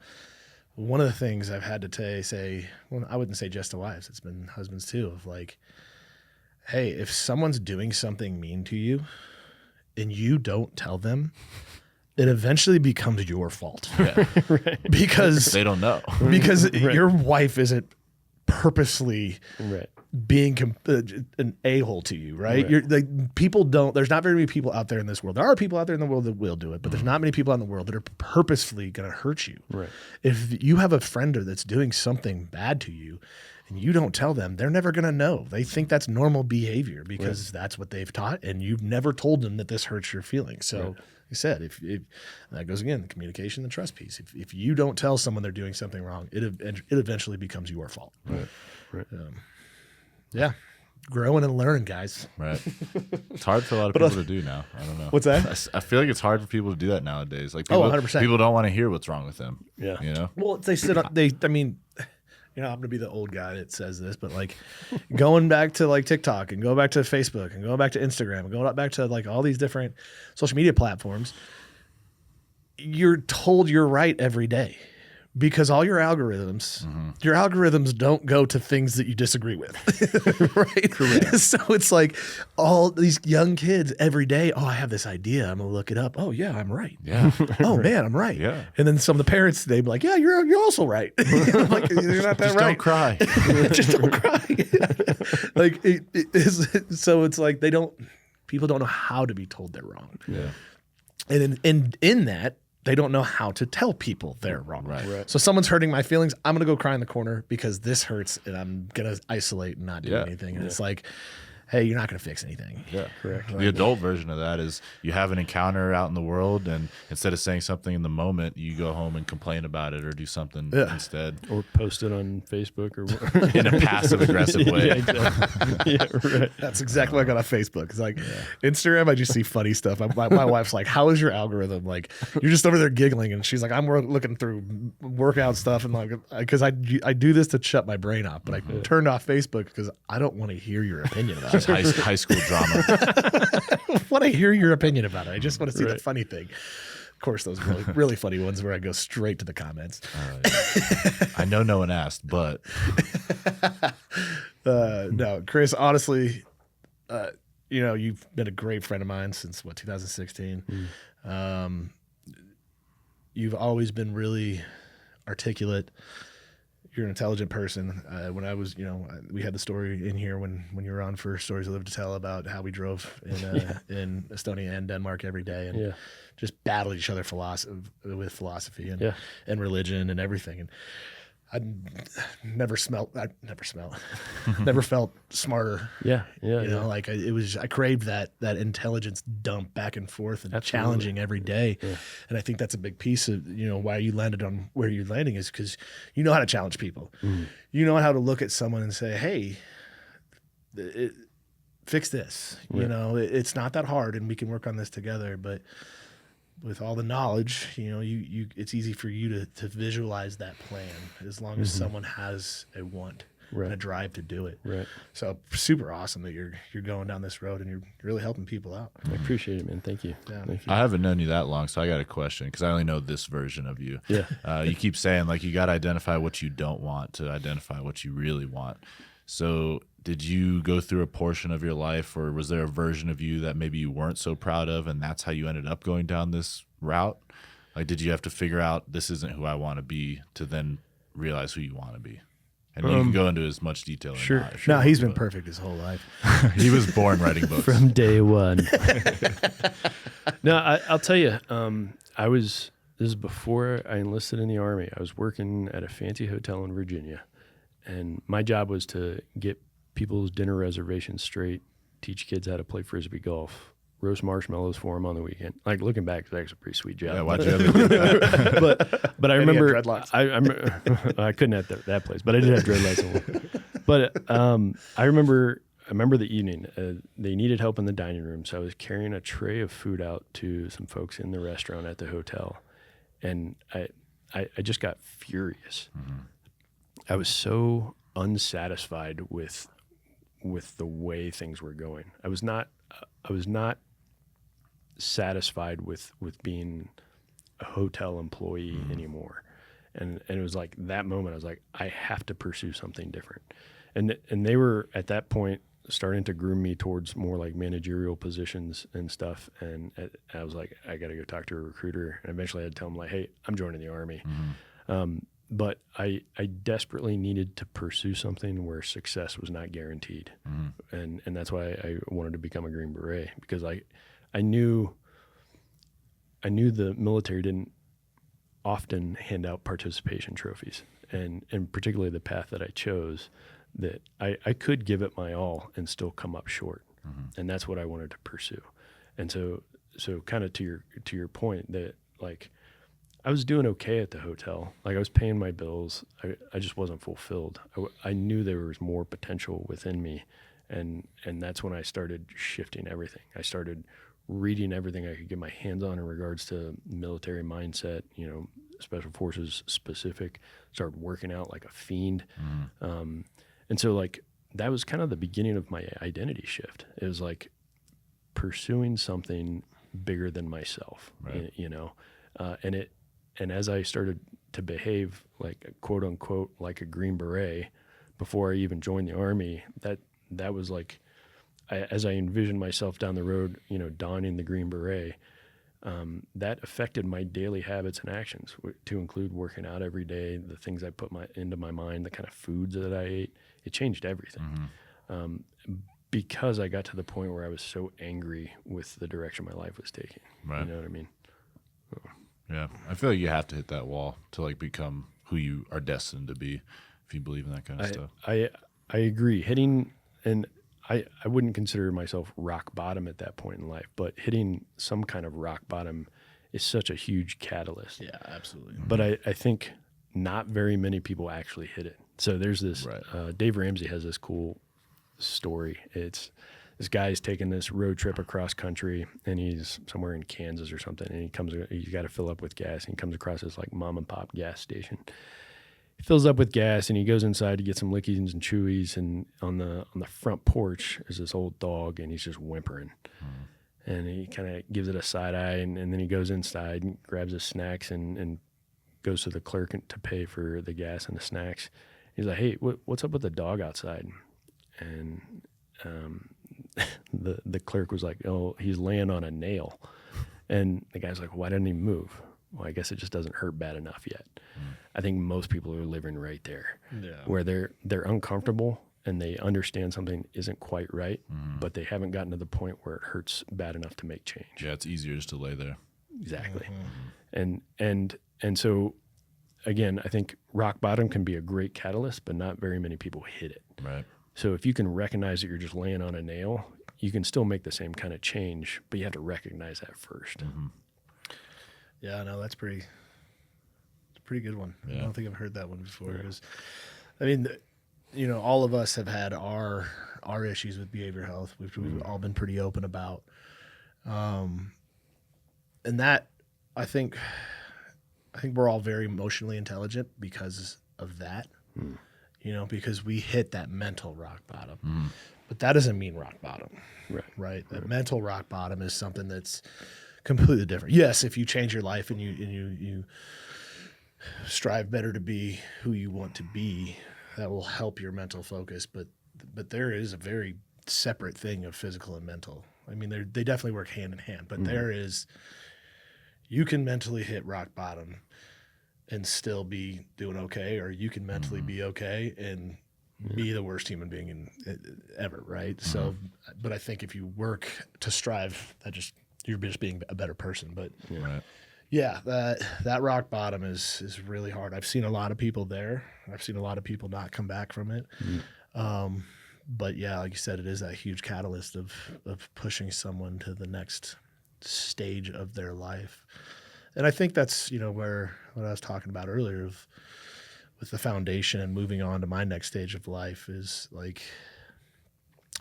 One of the things I've had to say, well, I wouldn't say just to wives, it's been husbands too, of hey, if someone's doing something mean to you, and you don't tell them, it eventually becomes your fault. Yeah. Because they don't know. Because your wife isn't purposely being an a-hole to you, right? You're there's not very many people out there in this world. There are people out there in the world that will do it, but there's not many people out in the world that are purposefully going to hurt you. Right. If you have a friend that's doing something bad to you, and you don't tell them, they're never going to know. They think that's normal behavior because that's what they've taught, and you've never told them that this hurts your feelings. So, like I said, if that goes again, the communication, the trust piece. If you don't tell someone they're doing something wrong, it eventually becomes your fault. Right. Growing and learning, guys. Right. It's hard for a lot of people to do now. I don't know. What's that? I feel like it's hard for people to do that nowadays. People, 100%. People don't want to hear what's wrong with them. Yeah. Well, they sit up. I'm going to be the old guy that says this, but going back to TikTok and go back to Facebook and go back to Instagram and go back to all these different social media platforms, you're told you're right every day because all your algorithms don't go to things that you disagree with. Right? Correct. So it's all these young kids every day, I have this idea. I'm going to look it up. Oh, yeah, I'm right. Yeah. Oh, man, I'm right. Yeah. And then some of the parents, they'd be like, yeah, you're also right. You're not that Just right. don't cry. Just don't cry. So it's people don't know how to be told they're wrong. Yeah. And in that, they don't know how to tell people they're wrong. Right. So someone's hurting my feelings. I'm going to go cry in the corner because this hurts, and I'm going to isolate and not do anything. And it's like, hey, you're not going to fix anything. Yeah, correct. The adult version of that is you have an encounter out in the world, and instead of saying something in the moment, you go home and complain about it or do something instead. Or post it on Facebook or In a passive aggressive way. Yeah, exactly. Yeah, right. That's exactly what I got on Facebook. It's like Instagram, I just see funny stuff. My wife's like, how is your algorithm? Like, you're just over there giggling. And she's like, I'm looking through workout stuff. And like, because I do this to shut my brain off. But I turned off Facebook because I don't want to hear your opinion about it. Just high school drama. I want to hear your opinion about it. I just want to see the funny thing. Of course, those really funny ones where I go straight to the comments. I know no one asked, but no, Chris, honestly, you've been a great friend of mine since 2016. You've always been really articulate. You're an intelligent person. When I was, we had the story in here when you were on for Stories I Live to Tell about how we drove in Estonia and Denmark every day and just battled each other with philosophy and religion and everything. And I never felt smarter. Like I craved that intelligence dump back and forth and challenging every day. Yeah. And I think that's a big piece of, why you landed on where you're landing is because you know how to challenge people. You know how to look at someone and say, hey, fix this. Right. It's not that hard and we can work on this together, but with all the knowledge, it's easy for you to visualize that plan as long as someone has a want and a drive to do it. Right. So super awesome that you're going down this road and you're really helping people out. I appreciate it, man. Thank you. Yeah. Thank you. I haven't known you that long, so I got a question because I only know this version of you. Yeah. You keep saying like you got to identify what you don't want to identify what you really want. So did you go through a portion of your life, or was there a version of you that maybe you weren't so proud of, and that's how you ended up going down this route? Like, did you have to figure out this isn't who I want to be to then realize who you want to be? And you can go into as much detail. Sure. No, he's been perfect his whole life. He was born writing books. From day one. No, I'll tell you, this is before I enlisted in the Army. I was working at a fancy hotel in Virginia, and my job was to get people's dinner reservations straight, teach kids how to play Frisbee golf, roast marshmallows for them on the weekend. Like, looking back, it's actually a pretty sweet job. Yeah, why'd you ever do that? But I remember, I I couldn't have that place, but I did have dreadlocks on one. But I remember the evening. They needed help in the dining room, so I was carrying a tray of food out to some folks in the restaurant at the hotel, and I just got furious. Mm-hmm. I was so unsatisfied with the way things were going. I was not satisfied with being a hotel employee anymore. And it was like that moment I was like, I have to pursue something different. And they were at that point starting to groom me towards more like managerial positions and stuff. And I was like, I got to go talk to a recruiter. And eventually I had to tell them like, hey, I'm joining the Army. Mm-hmm. But I desperately needed to pursue something where success was not guaranteed. Mm-hmm. And that's why I wanted to become a Green Beret, because I knew the military didn't often hand out participation trophies, and particularly the path that I chose, that I could give it my all and still come up short. Mm-hmm. And that's what I wanted to pursue. And so kind of to your point, that like I was doing okay at the hotel. Like I was paying my bills. I just wasn't fulfilled. I knew there was more potential within me. And that's when I started shifting everything. I started reading everything I could get my hands on in regards to military mindset, special forces specific, started working out like a fiend. Mm-hmm. And so like, that was kind of the beginning of my identity shift. It was like pursuing something bigger than myself, right. And as I started to behave like quote unquote, like a Green Beret before I even joined the Army, that was like, as I envisioned myself down the road, donning the Green Beret, that affected my daily habits and actions, to include working out every day, the things I put into my mind, the kind of foods that I ate. It changed everything. Mm-hmm. Because I got to the point where I was so angry with the direction my life was taking. Right. You know what I mean? Yeah. I feel like you have to hit that wall to like become who you are destined to be if you believe in that kind of stuff. I agree. Hitting, and I wouldn't consider myself rock bottom at that point in life, but hitting some kind of rock bottom is such a huge catalyst. Yeah, absolutely. But I think not very many people actually hit it. So there's this, Dave Ramsey has this cool story. It's this guy's taking this road trip across country, and he's somewhere in Kansas or something, and he's got to fill up with gas, and he comes across this like mom and pop gas station. He fills up with gas, and he goes inside to get some lickies and chewies, and on the front porch is this old dog, and he's just whimpering. And he kind of gives it a side eye, and then he goes inside and grabs his snacks and goes to the clerk to pay for the gas and the snacks. He's like, "Hey, what's up with the dog outside?" And the clerk was like, "Oh, he's laying on a nail." And the guy's like, "Why didn't he move?" Well, I guess it just doesn't hurt bad enough yet. I think most people are living right there, where they're uncomfortable and they understand something isn't quite right, but they haven't gotten to the point where it hurts bad enough to make change. Yeah, it's easier just to lay there. Exactly. And so, again, I think rock bottom can be a great catalyst, but not very many people hit it. Right. So if you can recognize that you're just laying on a nail, you can still make the same kind of change, but you have to recognize that first. Yeah, no, it's a pretty good one. Yeah. I don't think I've heard that one before. I mean, all of us have had our issues with behavioral health, which we've all been pretty open about. And that, I think we're all very emotionally intelligent because of that. Because we hit that mental rock bottom. But that doesn't mean rock bottom. Right? That mental rock bottom is something that's completely different. Yes, if you change your life and you strive better to be who you want to be, that will help your mental focus. But there is a very separate thing of physical and mental. I mean, they definitely work hand in hand. But you can mentally hit rock bottom and still be doing okay, or you can mentally be okay and be the worst human being ever, right? So, but I think if you work to strive, you're just being a better person. But that rock bottom is really hard. I've seen a lot of people there. I've seen a lot of people not come back from it. But yeah, like you said, it is that huge catalyst of pushing someone to the next stage of their life. And I think that's, where what I was talking about earlier with the foundation and moving on to my next stage of life is like,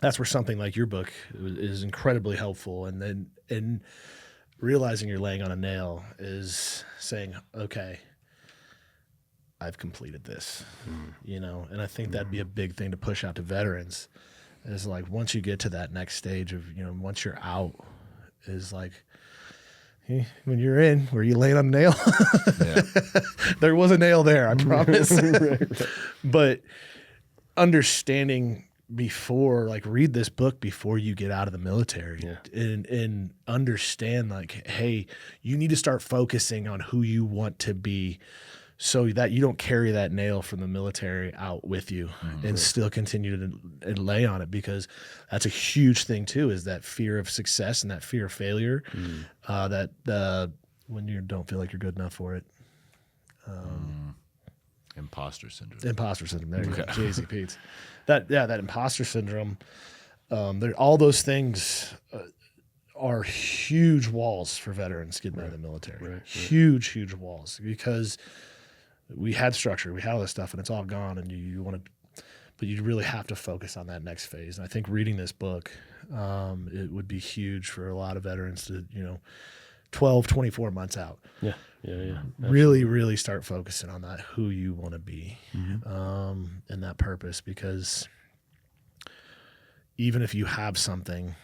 that's where something like your book is incredibly helpful. And then realizing you're laying on a nail is saying, okay, I've completed this, and I think that'd be a big thing to push out to veterans is like, once you get to that next stage of, once you're out, is like, when you're in, were you laying on a nail? There was a nail there, I promise. Right. But understanding before, like, read this book before you get out of the military and understand, like, hey, you need to start focusing on who you want to be so that you don't carry that nail from the military out with you and still continue to lay on it, because that's a huge thing too, is that fear of success and that fear of failure, that when you don't feel like you're good enough for it. Imposter syndrome. There you go. Jay-Z Pete's. That imposter syndrome, all those things are huge walls for veterans getting out of the military. Huge walls, because we had structure, we had all this stuff, and it's all gone, and you want to, but you really have to focus on that next phase. And I think reading this book, it would be huge for a lot of veterans to, 12, 24 months out. Really start focusing on that, who you want to be, and that purpose, because even if you have something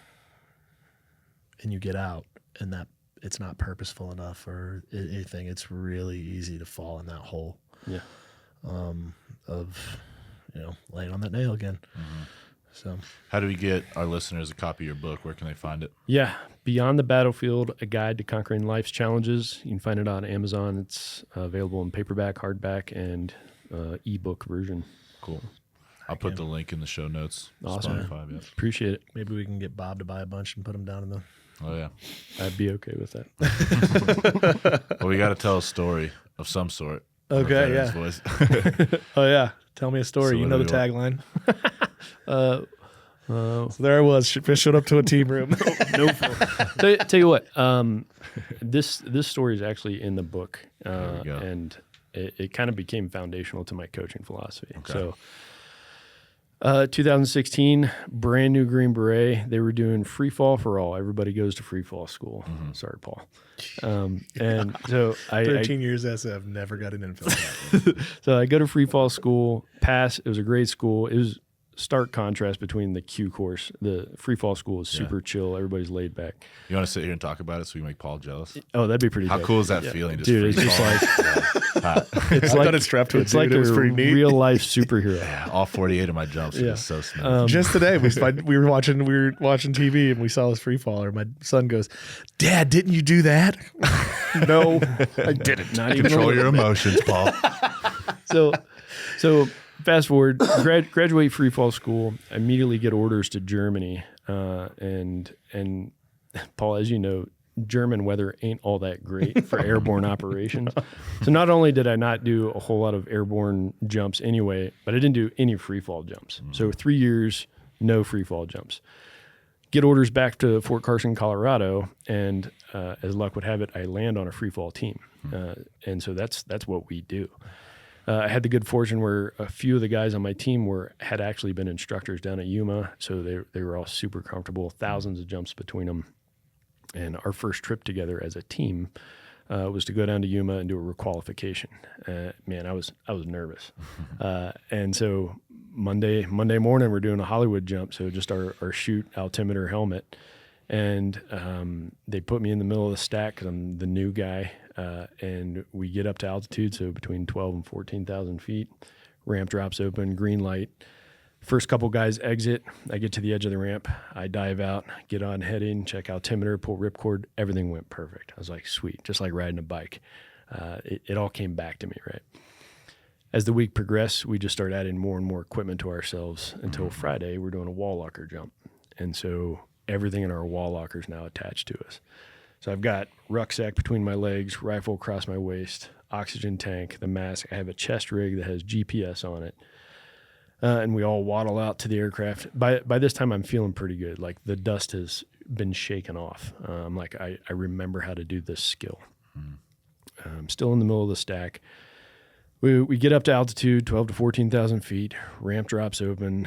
and you get out and that it's not purposeful enough or anything, it's really easy to fall in that hole of, laying on that nail again. So how do we get our listeners a copy of your book? Where can they find it? Yeah. Beyond the Battlefield, A Guide to Conquering Life's Challenges. You can find it on Amazon. It's available in paperback, hardback, and ebook version. Cool. I'll put the link in the show notes. Awesome. Spotify, Appreciate it. Maybe we can get Bob to buy a bunch and put them down in the Oh, yeah. I'd be okay with that. Well, we got to tell a story of some sort. Okay, yeah. Voice. Oh, yeah. Tell me a story. So You know the whether tagline. So there I was. Fish showed up to a team room. No. Tell you what. This story is actually in the book, There we go. and it kind of became foundational to my coaching philosophy. Okay. So, 2016, brand new Green Beret. They were doing free fall for all. Everybody goes to free fall school. Sorry, Paul. And so 13 years SF, never got an info. So I go to free fall school, pass. It was a great school. It was stark contrast between the Q course. The free fall school is super chill. Everybody's laid back. You want to sit here and talk about it so we make Paul jealous? Oh, that'd be pretty How dope. cool is that feeling? Just Dude, it's free just falling? like It's like it strapped to a it's dude. like It was a pretty neat. real life superhero. Yeah, all 48 of my jumps are Yeah. just so smooth. Just today, we were watching TV and we saw this free faller. My son goes, "Dad, didn't you do that?" No, I didn't. Not even a Control your little bit. emotions, Paul. So fast forward, graduate free fall school. Immediately get orders to Germany, and Paul, as you know, German weather ain't all that great for airborne operations. So not only did I not do a whole lot of airborne jumps anyway, but I didn't do any free fall jumps. So 3 years, no free fall jumps. Get orders back to Fort Carson, Colorado, and as luck would have it, I land on a free fall team, and so that's what we do. I had the good fortune where a few of the guys on my team had actually been instructors down at Yuma, so they were all super comfortable. Thousands of jumps between them, and our first trip together as a team was to go down to Yuma and do a requalification. Man, I was nervous, and so Monday morning we're doing a Hollywood jump, so just our chute altimeter helmet, and they put me in the middle of the stack because I'm the new guy. And we get up to altitude, so between 12 and 14,000 feet. Ramp drops open, green light. First couple guys exit. I get to the edge of the ramp. I dive out, get on heading, check altimeter, pull ripcord. Everything went perfect. I was like, sweet, just like riding a bike. It all came back to me, right? As the week progressed, we just started adding more and more equipment to ourselves until Friday, we're doing a wall locker jump. And so everything in our wall locker is now attached to us. So I've got rucksack between my legs, rifle across my waist, oxygen tank, the mask. I have a chest rig that has GPS on it. And we all waddle out to the aircraft. By this time, I'm feeling pretty good. Like the dust has been shaken off. I'm like, I remember how to do this skill. I'm still in the middle of the stack. We get up to altitude, 12 to 14,000 feet. Ramp drops open,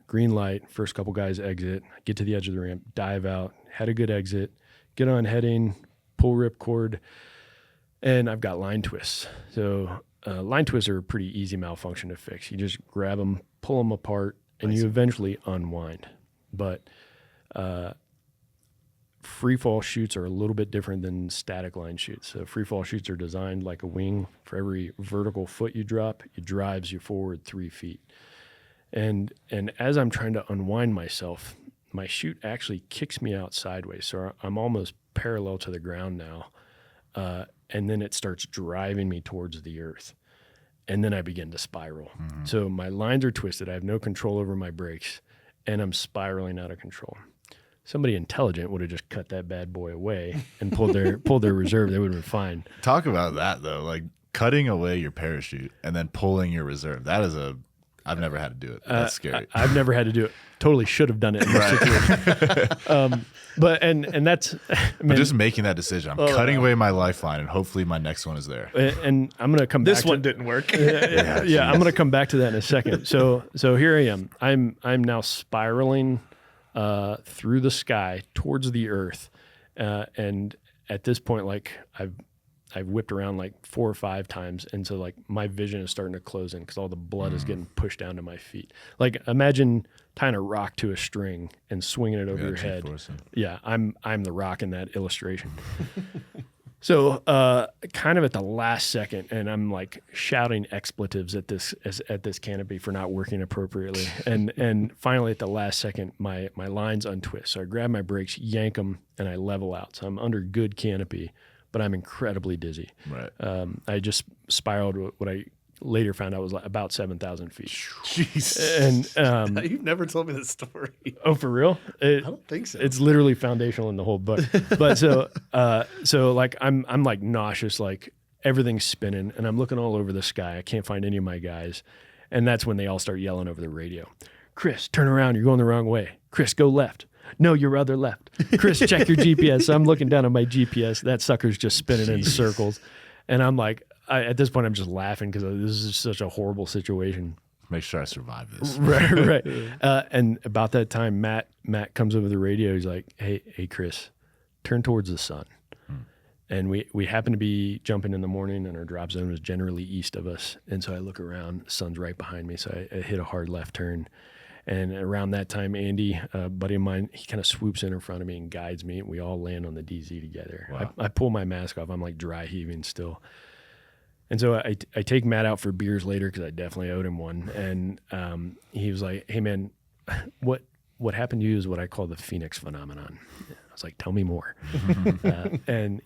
green light. First couple guys exit. Get to the edge of the ramp, dive out, had a good exit. Get on heading, pull ripcord, and I've got line twists. So line twists are a pretty easy malfunction to fix. You just grab them, pull them apart, and you eventually unwind. But free fall chutes are a little bit different than static line chutes. So free fall chutes are designed like a wing. For every vertical foot you drop, it drives you forward 3 feet. And as I'm trying to unwind myself, my chute actually kicks me out sideways. So I'm almost parallel to the ground now. And then it starts driving me towards the earth. And then I begin to spiral. So my lines are twisted. I have no control over my brakes. And I'm spiraling out of control. Somebody intelligent would have just cut that bad boy away and pulled their reserve. They would have been fine. Talk about that, though. Like cutting away your parachute and then pulling your reserve. That is I've never had to do it. That's scary. I've never had to do it. Totally should have done it in this situation. But that's But just making that decision. I'm cutting away my lifeline, and hopefully my next one is there. And I'm going to come back. This one didn't work. Yeah, I'm going to come back to that in a second. So here I am. I'm now spiraling through the sky towards the earth, and at this point, like I've whipped around like 4 or 5 times, and so like my vision is starting to close in because all the blood is getting pushed down to my feet. Like imagine tying a rock to a string and swinging it over your head. Yeah, I'm the rock in that illustration. So kind of at the last second, and I'm like shouting expletives at this canopy for not working appropriately, and finally at the last second, my lines untwist. So I grab my brakes, yank them, and I level out. So I'm under good canopy, but I'm incredibly dizzy. Right. I just spiraled what I later found out was like about 7,000 feet. Jeez. And You've never told me this story. oh, for real? I don't think so. It's literally foundational in the whole book. But so like I'm like nauseous, like everything's spinning, and I'm looking all over the sky. I can't find any of my guys, and that's when they all start yelling over the radio. Chris, turn around. You're going the wrong way. Chris, go left. No, your other left. Chris, check your GPS. So I'm looking down at my GPS. That sucker's just spinning in circles. And I'm like, at this point, I'm just laughing because this is such a horrible situation. Make sure I survive this. Right. And about that time, Matt comes over the radio. He's like, hey, Chris, turn towards the sun. And we happen to be jumping in the morning, and our drop zone was generally east of us. And so I look around, the sun's right behind me. So I hit a hard left turn. And around that time, Andy, a buddy of mine, he kind of swoops in front of me and guides me. We all land on the DZ together. Wow. I pull my mask off. I'm like dry heaving still. And so I take Matt out for beers later because I definitely owed him one. And he was like, hey, man, what happened to you is what I call the Phoenix phenomenon. I was like, tell me more. And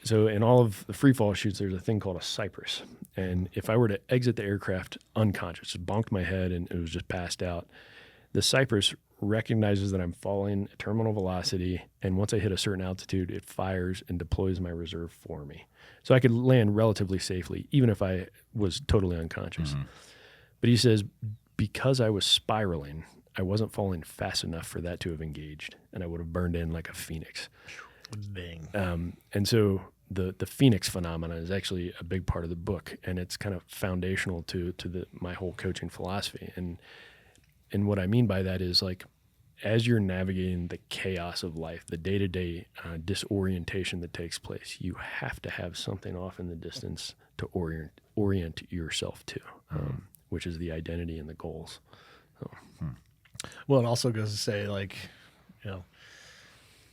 so in all of the free fall shoots, there's a thing called a cypress. And if I were to exit the aircraft unconscious, just bonked my head and it was just passed out, the cypress recognizes that I'm falling at terminal velocity, and once I hit a certain altitude, it fires and deploys my reserve for me. So I could land relatively safely, even if I was totally unconscious. But he says, because I was spiraling, I wasn't falling fast enough for that to have engaged, and I would have burned in like a phoenix. Dang. And so the Phoenix phenomenon is actually a big part of the book, and it's kind of foundational to my whole coaching philosophy. And what I mean by that is, like, as you're navigating the chaos of life, the day-to-day disorientation that takes place, you have to have something off in the distance to orient yourself to, which is the identity and the goals. So. Well, it also goes to say, like,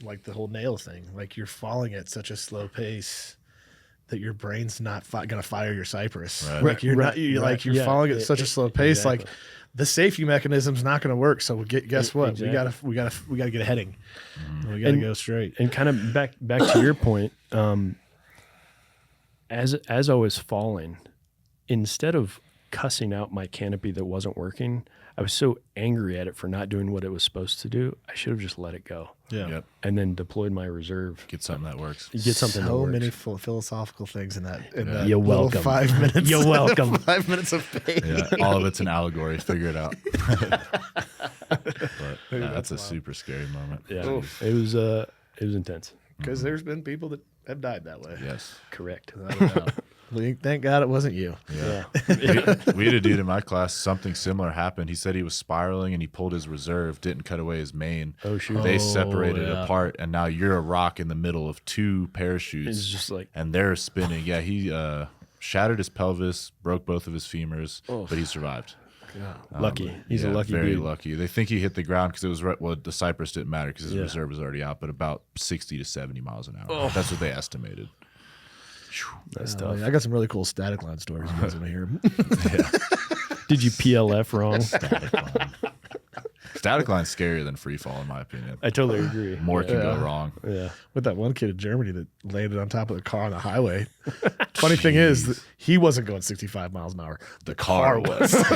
like the whole nail thing, like you're falling at such a slow pace that your brain's not going to fire your cypress. Right. Like you're falling at such a slow pace. Exactly. Like the safety mechanism's not going to work. So guess what? Exactly. We gotta get a heading. We got to go straight. And kind of back to your point, as I was falling, instead of cussing out my canopy that wasn't working, I was so angry at it for not doing what it was supposed to do. I should have just let it go. Yeah. Yep. And then deployed my reserve. Get something that works. Get something that So works. many philosophical things in that. You're little welcome. 5 minutes. You're welcome. 5 minutes of pain. Yeah, all of it's an allegory. Figure it out. But that's a super scary moment. Yeah. It was intense. Because there's been people that have died that way. Yes. Correct. Without a doubt. Thank God it wasn't you. Yeah. Yeah. We had a dude in my class, something similar happened. He said he was spiraling and he pulled his reserve, didn't cut away his main. Oh, shoot. They separated yeah. apart, and now you're a rock in the middle of two parachutes. It's just like, and they're spinning. Yeah, he shattered his pelvis, broke both of his femurs, but he survived. lucky. He's a lucky very dude. lucky. They think he hit the ground because it was well, the cypress didn't matter because his reserve was already out, but about 60 to 70 miles an hour. That's what they estimated. That's tough. I got some really cool static line stories. You guys want to hear them? Did you PLF wrong? Static line's scarier than free fall, in my opinion. I totally agree. More can go wrong. Yeah. With that one kid in Germany that landed on top of the car on the highway. Funny thing is, that he wasn't going 65 miles an hour. The car was. How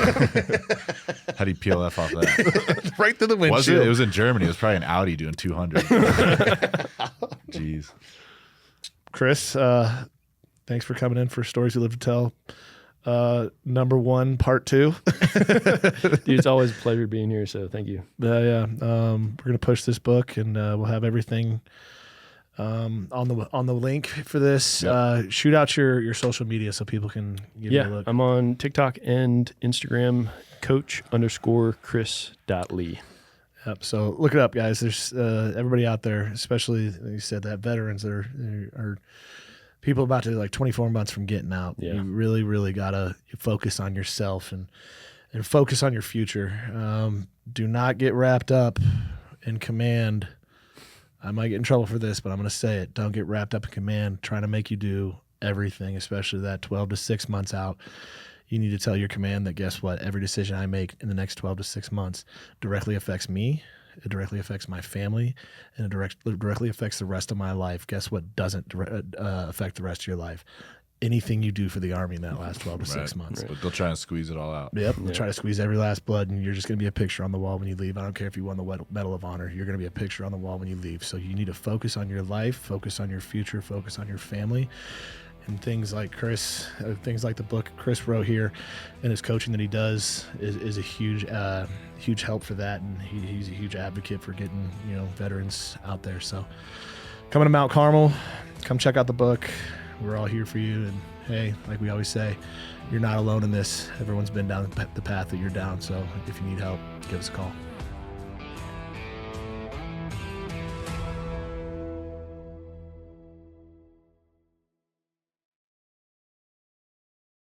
do you PLF off that? Right through the windshield. Was it? It was in Germany. It was probably an Audi doing 200. Jeez. Chris, thanks for coming in for Stories You Live to Tell. Number 1, part 2. Dude, it's always a pleasure being here, so thank you. We're gonna push this book, and we'll have everything on the link for this. Yep. Shoot out your social media so people can give you a Yeah, look. I'm on TikTok and Instagram, coach_Chris.Lee. Yep. So look it up, guys. There's everybody out there, especially you said that veterans that are people about to like 24 months from getting out. Yeah. You really, really gotta focus on yourself and focus on your future. Do not get wrapped up in command. I might get in trouble for this, but I'm going to say it. Don't get wrapped up in command trying to make you do everything, especially that 12 to 6 months out. You need to tell your command that, guess what? Every decision I make in the next 12 to 6 months directly affects me. It directly affects my family, and it directly affects the rest of my life. Guess what doesn't affect the rest of your life? anything you do for the Army in that last 12 to 6 months. But they'll try and squeeze it all out. Yep. They'll try to squeeze every last blood, and you're just going to be a picture on the wall when you leave. I don't care if you won the Medal of Honor. You're going to be a picture on the wall when you leave. So you need to focus on your life, focus on your future, focus on your family. And things like the book Chris wrote here and his coaching that he does is a huge help for that. And he's a huge advocate for getting, veterans out there. So coming to Mount Carmel, come check out the book. We're all here for you. And hey, like we always say, you're not alone in this. Everyone's been down the path that you're down. So if you need help, give us a call.